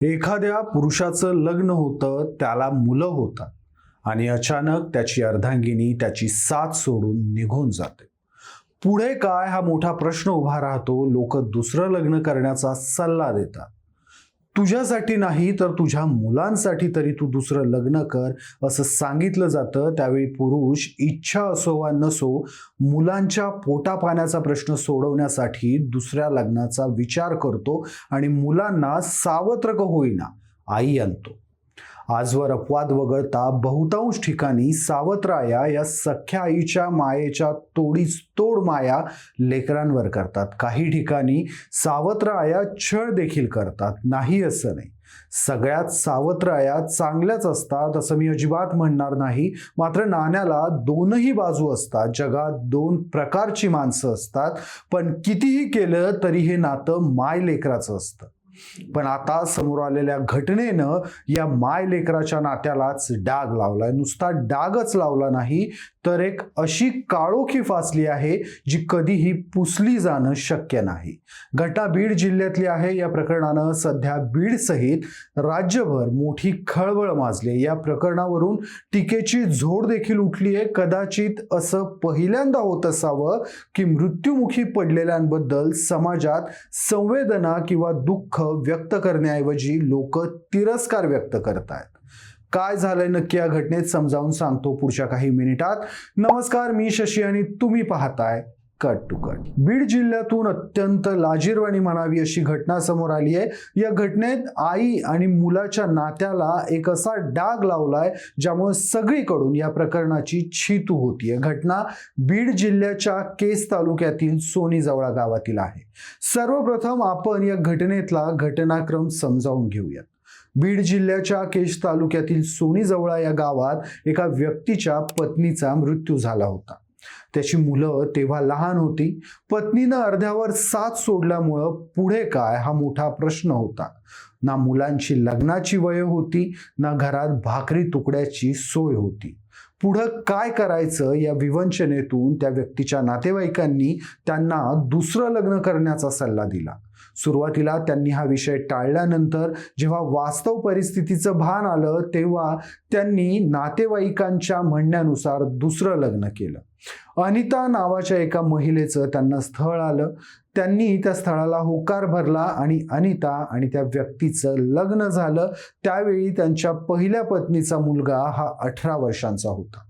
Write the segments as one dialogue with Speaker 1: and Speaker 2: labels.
Speaker 1: एखाद्या पुरुषाचं लग्न होतं, त्याला मुलं होतात आणि अचानक त्याची अर्धांगिनी त्याची साथ सोडून निघून जाते. पुढे काय हा मोठा प्रश्न उभा राहतो. लोक दुसरं लग्न करण्याचा सल्ला देतात. तुझ्यासाठी नाही तर तुझ्या मुलांसाठी तरी तू दुसरं लग्न कर असं सांगितलं जातं. त्यावेळी पुरुष इच्छा असो वा नसो, मुलांच्या पोटापाण्याचा प्रश्न सोडवण्यासाठी दुसऱ्या लग्नाचा विचार करतो आणि मुलांना सावत्र का होईना आई आणतो. आजवर अपवाद वगळता बहुतांश ठिकाणी सावत्र आया या सख्या आईच्या मायेच्या तोडीस तोड माया लेकरांवर करतात. काही ठिकाणी सावत्र आया छळ देखील करतात. नाही असं नाही, सगळ्यात सावत्र आया चांगल्याच असतात असं मी अजिबात म्हणणार नाही. मात्र नाण्याला दोनही बाजू असतात. जगात दोन प्रकारची माणसं असतात, पण कितीही केलं तरी हे नातं माय लेकराचं असतं. पण आता समोर आलेल्या घटनेनं या माय लेकराच्या नात्यालाच डाग लावलाय. नुसता डागच लावला नाही तर एक अशी काळोखी फासली आहे जी कधीही पुसली जाणं शक्य नाही. घटना बीड जिल्ह्यातली आहे. या प्रकरणानं सध्या बीड सहित राज्यभर मोठी खळबळ माजली. या प्रकरणावरून टीकेची झोड देखील उठली आहे. कदाचित असं पहिल्यांदा होत असावं की मृत्युमुखी पडलेल्यांबद्दल समाजात संवेदना किंवा दुःख व्यक्त करण्याऐवजी लोक तिरस्कार व्यक्त करतायत. काय झालंय नक्की या घटनेत समजावून सांगतो पुढच्या काही मिनिटात. नमस्कार, मी शशी आणि तुम्ही पाहताय कट टू कट. बीड जिल्ह्यातून अत्यंत लाजिरवाणी म्हणावी अशी घटना समोर आली आहे. या घटनेत आई आणि मुलाच्या नात्याला एक असा डाग लावलाय ज्यामुळे सगळीकडून या प्रकरणाची छीतू होतीये. घटना बीड जिल्ह्याच्या केस तालुक्यातील सोनी जवळा गावातील आहे. सर्वप्रथम आपण या घटनेतला घटनाक्रम समजावून घेऊयात. बीड जिल्ह्याच्या केश तालुक्यातील सोनी जवळा या गावात एका व्यक्तीच्या पत्नीचा मृत्यू झाला होता. त्याची मुलं तेव्हा लहान होती. पत्नीनं अर्ध्यावर साथ सोडल्यामुळं पुढे काय हा मोठा प्रश्न होता. ना मुलांची लग्नाची वय होती, ना घरात भाकरी तुकड्याची सोय होती. पुढं काय करायचं या विवंचनेतून त्या व्यक्तीच्या नातेवाईकांनी त्यांना दुसरं लग्न करण्याचा सल्ला दिला. सुरुवातीला त्यांनी हा विषय टाळल्यानंतर जेव्हा वास्तव परिस्थितीचं भान आलं तेव्हा त्यांनी नातेवाईकांच्या म्हणण्यानुसार दुसरं लग्न केलं. अनिता नावाच्या एका महिलेचं त्यांना स्थळ आलं. त्यांनी त्या स्थळाला होकार भरला आणि अनिता आणि त्या व्यक्तीचं लग्न झालं. त्यावेळी त्यांच्या पहिल्या पत्नीचा मुलगा हा 18 वर्षांचा होता.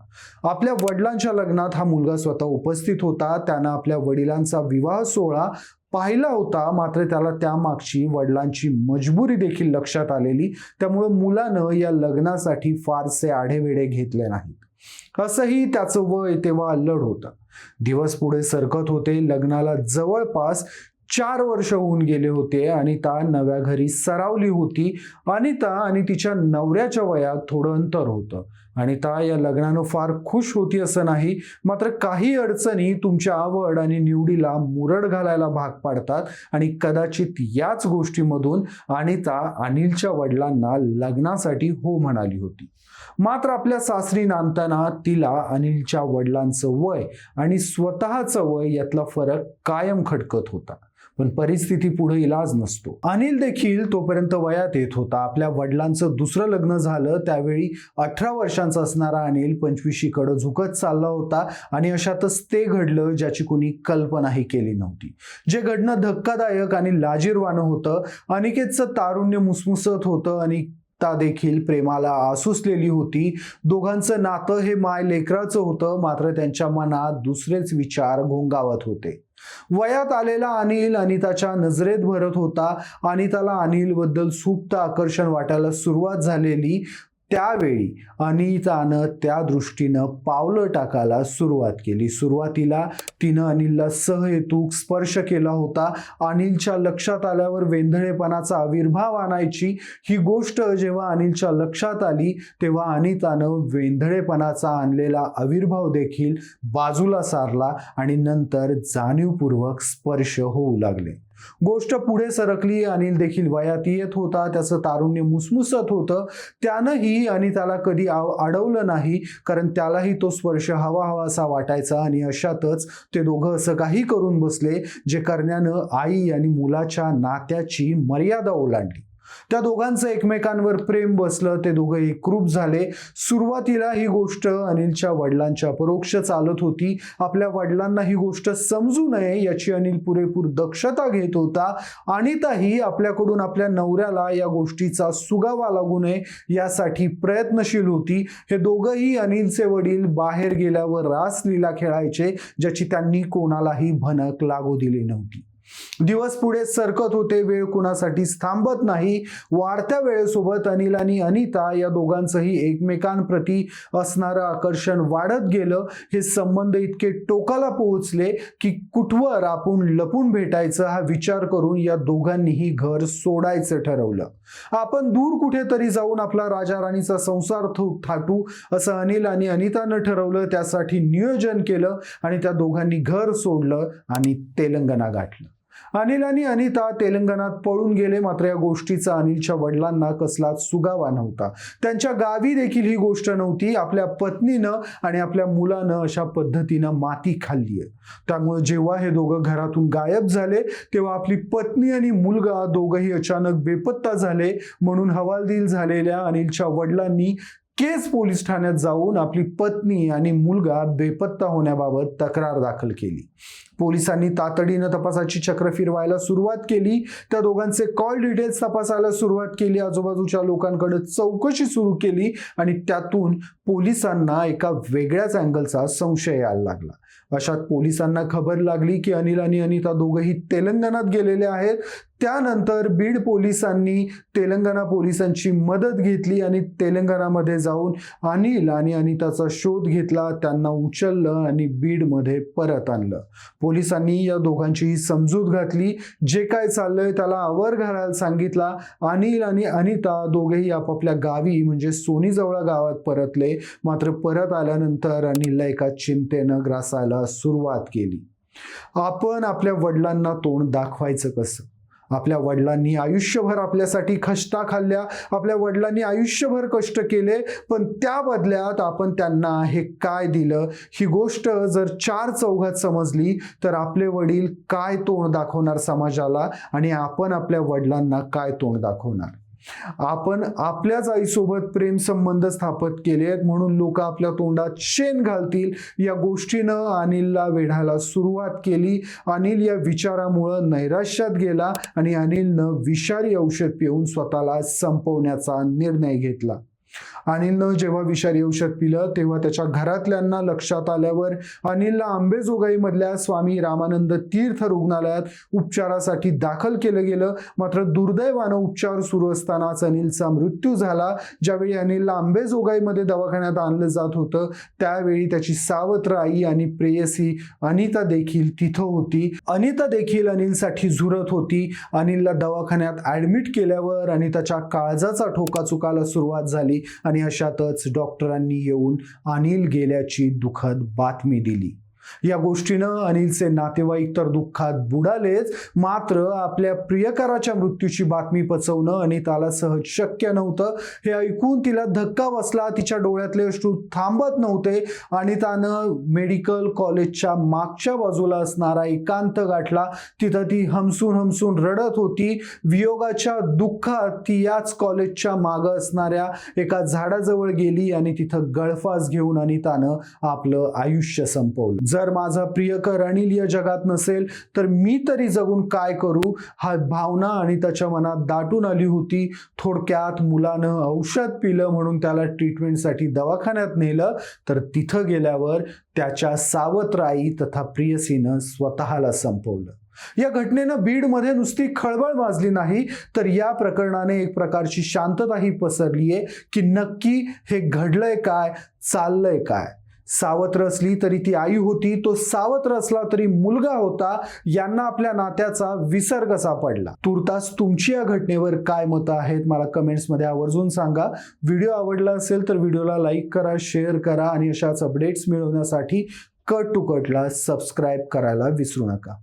Speaker 1: आपल्या वडिलांच्या लग्नात हा मुलगा स्वतः उपस्थित होता. त्यानं आपल्या वडिलांचा विवाह सोहळा पाहिला होता. मात्र त्याला त्यामागची वडिलांची मजबुरी देखील लक्षात आलेली. त्यामुळे मुलानं या लग्नासाठी फारसे आढेवेढे घेतले नाहीत. असंही त्याचं वय तेव्हा अल्लड होतं. दिवस पुढे सरकत होते. लग्नाला जवळपास 4 वर्ष होऊन गेले होते. अनिता नव्या घरी सरावली होती. अनिता आणि तिच्या नवऱ्याच्या वयात थोडं अंतर होतं. अनिता या लग्नानं फार खुश होती असं नाही. मात्र काही अडचणी तुमच्या आवड आणि निवडीला मुरड घालायला भाग पाडतात आणि कदाचित याच गोष्टीमधून अनिता अनिलच्या वडिलांना लग्नासाठी हो म्हणाली होती. मात्र आपल्या सासरी नांदताना तिला अनिलच्या वडिलांचं वय आणि स्वतःचं वय यातला फरक कायम खटकत होता. पण परिस्थिती पुढे इलाज नसतो. अनिल देखील तोपर्यंत वयात येत होता. आपल्या वडिलांचं दुसरं लग्न झालं त्यावेळी 18 वर्षांचा असणारा अनिल 25कडे झुकत चालला होता आणि अशातच ते घडलं ज्याची कोणी कल्पनाही केली नव्हती. जे घडणं धक्कादायक आणि लाजिरवाणं होतं. अनिकेतचं तारुण्य मुसमुसत होतं आणि ता देखील प्रेमाला आसुसलेली होती. दोघांचं नातं हे माय लेकराचं होतं. मात्र त्यांच्या मनात दुसरेच विचार घोंगावत होते. वयात आलेला अनिल अनिताच्या नजरेत भरत होता. अनिताला अनिलबद्दल सुप्त आकर्षण वाटायला सुरुवात झालेली. त्यावेळी अनितानं त्या दृष्टीनं पावलं टाकायला सुरुवात केली. सुरुवातीला तिनं अनिलला सहहेतुक स्पर्श केला होता. अनिलच्या लक्षात आल्यावर वेंधळेपणाचा आविर्भाव आणायची. ही गोष्ट जेव्हा अनिलच्या लक्षात आली तेव्हा अनितानं वेंधळेपणाचा आणलेला आविर्भाव देखील बाजूला सारला आणि नंतर जाणीवपूर्वक स्पर्श होऊ लागले. गोष्ट पुढे सरकली. अनिल देखील वयात येत होता. त्याचं तारुण्य मुसमुसत होतं. त्यानंही अनिताला कधी अडवलं नाही, कारण त्यालाही तो स्पर्श हवा हवासा वाटायचा. आणि अशातच ते दोघं असं काही करून बसले जे करण्यानं आई आणि मुलाच्या नात्याची मर्यादा ओलांडली. त्या दोघांचं एकमेकांवर प्रेम बसलं, ते दोघं एकरूप झाले. सुरुवातीला ही गोष्ट अनिलच्या वडिलांच्या परोक्ष चालत होती. आपल्या वडिलांना ही गोष्ट समजू नये याची अनिल पुरेपूर दक्षता घेत होता. अनिताही आपल्याकडून आपल्या नवऱ्याला या गोष्टीचा सुगावा लागू नये यासाठी प्रयत्नशील होती. हे दोघंही अनिलचे वडील बाहेर गेल्यावर रासलीला खेळायचे, ज्याची त्यांनी कोणालाही भनक लागू दिली नव्हती. दिवस पुढे सरकत होते. वेळ कुणासाठी थांबत नाही. वाढत्या वेळेसोबत अनिल आणि अनिता या दोघांचंही एकमेकांप्रती असणारं आकर्षण वाढत गेलं. हे संबंध इतके टोकाला पोहोचले की कुठवर आपण लपून भेटायचं हा विचार करून या दोघांनीही घर सोडायचं ठरवलं. आपण दूर कुठेतरी जाऊन आपला राजा राणीचा संसार थाटू असं अनिल आणि अनितानं ठरवलं. त्यासाठी नियोजन केलं आणि त्या दोघांनी घर सोडलं आणि तेलंगणा गाठलं. अनिल आणि अनिता तेलंगणात पळून गेले. मात्र या गोष्टीचा अनिलच्या वडिलांना कसलाच सुगावा नव्हता. त्यांच्या गावी देखील ही गोष्ट नव्हती. आपल्या पत्नीनं आणि आपल्या मुलानं अशा पद्धतीनं माती खाल्ली आहे. त्यामुळे जेव्हा हे दोघं घरातून गायब झाले तेव्हा आपली पत्नी आणि मुलगा दोघंही अचानक बेपत्ता झाले. म्हणून हवालदिल झालेल्या अनिलच्या वडिलांनी केज पोलीस ठाण्यात जाऊन आपली पत्नी आणि मुलगा बेपत्ता होण्याबाबत तक्रार दाखल केली. पोलिसांनी तातडीनं तपासाची चक्र फिरवायला सुरुवात केली. त्या दोघांचे कॉल डिटेल्स तपासायला सुरुवात केली. आजूबाजूच्या लोकांकडे चौकशी सुरू केली आणि त्यातून पोलिसांना एका वेगळ्याच अँगलचा संशय यायला लागला. अशात पोलिसांना खबर लागली की अनिल आणि अनिता दोघंही तेलंगणात गेलेले आहेत. त्यानंतर बीड पोलिसांनी तेलंगणा पोलिसांची मदत घेतली आणि तेलंगणामध्ये जाऊन अनिल आणि अनिताचा शोध घेतला. त्यांना उचललं आणि बीडमध्ये परत आणलं. पोलिसांनी या दोघांचीही समजूत घातली. जे काय चाललंय त्याला आवर घालायला सांगितला. अनिल आणि अनिता दोघेही आपापल्या गावी म्हणजे सोनीजवळ गावात परतले. मात्र परत आल्यानंतर अनिलला एका चिंतेनं ग्रासायला सुरुवात केली. आपण आपल्या वडिलांना तोंड दाखवायचं कसं? आपल्या वडिलांनी आयुष्यभर आपल्यासाठी खस्ता खाल्ल्या. आपल्या वडिलांनी आयुष्यभर कष्ट केले, पण त्या बदल्यात आपण त्यांना हे काय दिलं? ही गोष्ट जर चार चौघात समजली तर आपले वडील काय तोंड दाखवणार समाजाला आणि आपण आपल्या वडिलांना काय तोंड दाखवणार? आपण आपल्याच आईसोबत प्रेम संबंध स्थापित केलेत म्हणून लोक आपल्या तोंडात शेण घालतील या गोष्टीनं अनिलला वेढायला सुरुवात केली. अनिल या विचारामुळे नैराश्यात गेला आणि अनिलनं विषारी औषध पिऊन स्वतःला संपवण्याचा निर्णय घेतला. अनिलनं जेव्हा विषारी औषध पिलं तेव्हा त्याच्या घरातल्यांना लक्षात आल्यावर अनिलला अंबेजोगाईमधल्या स्वामी रामानंद तीर्थ रुग्णालयात उपचारासाठी दाखल केलं गेलं. मात्र दुर्दैवानं उपचार सुरू असतानाच अनिलचा मृत्यू झाला. ज्यावेळी अनिलला अंबेजोगाईमध्ये दवाखान्यात आणलं जात होतं त्यावेळी त्याची सावत्र आई आणि प्रेयसी अनिता देखील तिथं होती. अनिता देखील अनिलसाठी झुरत होती. अनिलला दवाखान्यात ऍडमिट केल्यावर अनिताच्या काळजाचा ठोका चुकायला सुरुवात झाली आणि अशातच डॉक्टरांनी येऊन अनिल गेल्याची दुःखद बातमी दिली. या गोष्टीनं अनिलचे नातेवाईक तर दुःखात बुडालेच. मात्र आपल्या प्रियकराच्या मृत्यूची बातमी पचवणं अनिताला सहज शक्य नव्हतं. हे ऐकून तिला धक्का बसला. तिच्या डोळ्यातले अश्रू थांबत नव्हते. अनितानं मेडिकल कॉलेजच्या मागच्या बाजूला असणारा एकांत गाठला. तिथं ती हमसून हमसून रडत होती. वियोगाच्या दुःखात ती याच कॉलेजच्या मागं असणाऱ्या एका झाडाजवळ गेली आणि तिथं गळफास घेऊन अनितानं आपलं आयुष्य संपवलं. जर माझा प्रियकर अनिल या जगात नसेल तर मी तरी जगून काय करू? हा भावना अनिताच्या मनात दाटून आली होती. थोडक्यात मुलानं औषध पिलं म्हणून त्याला ट्रीटमेंटसाठी दवाखान्यात नेलं तर तिथं गेल्यावर त्याच्या सावत्र आई तथा प्रियसीनं स्वतःला संपवलं. या घटनेनं बीडमध्ये नुसती खळबळ माजली नाही तर या प्रकरणाने एक प्रकारची शांतताही पसरलीये की नक्की हे घडलंय काय, चाललंय काय. सावत्र असली तरी ती आई होती, तो सावत्र असला तरी मुलगा होता. यांना आपल्या नात्याचा विसर कसा पडला? तुर्तास तुमची या घटनेवर काय मतं आहेत मला कमेंट्समध्ये आवर्जून सांगा. व्हिडिओ आवडला असेल तर व्हिडिओला लाईक करा, शेअर करा आणि अशाच अपडेट्स मिळवण्यासाठी कट टू कटला सबस्क्राईब करायला विसरू नका.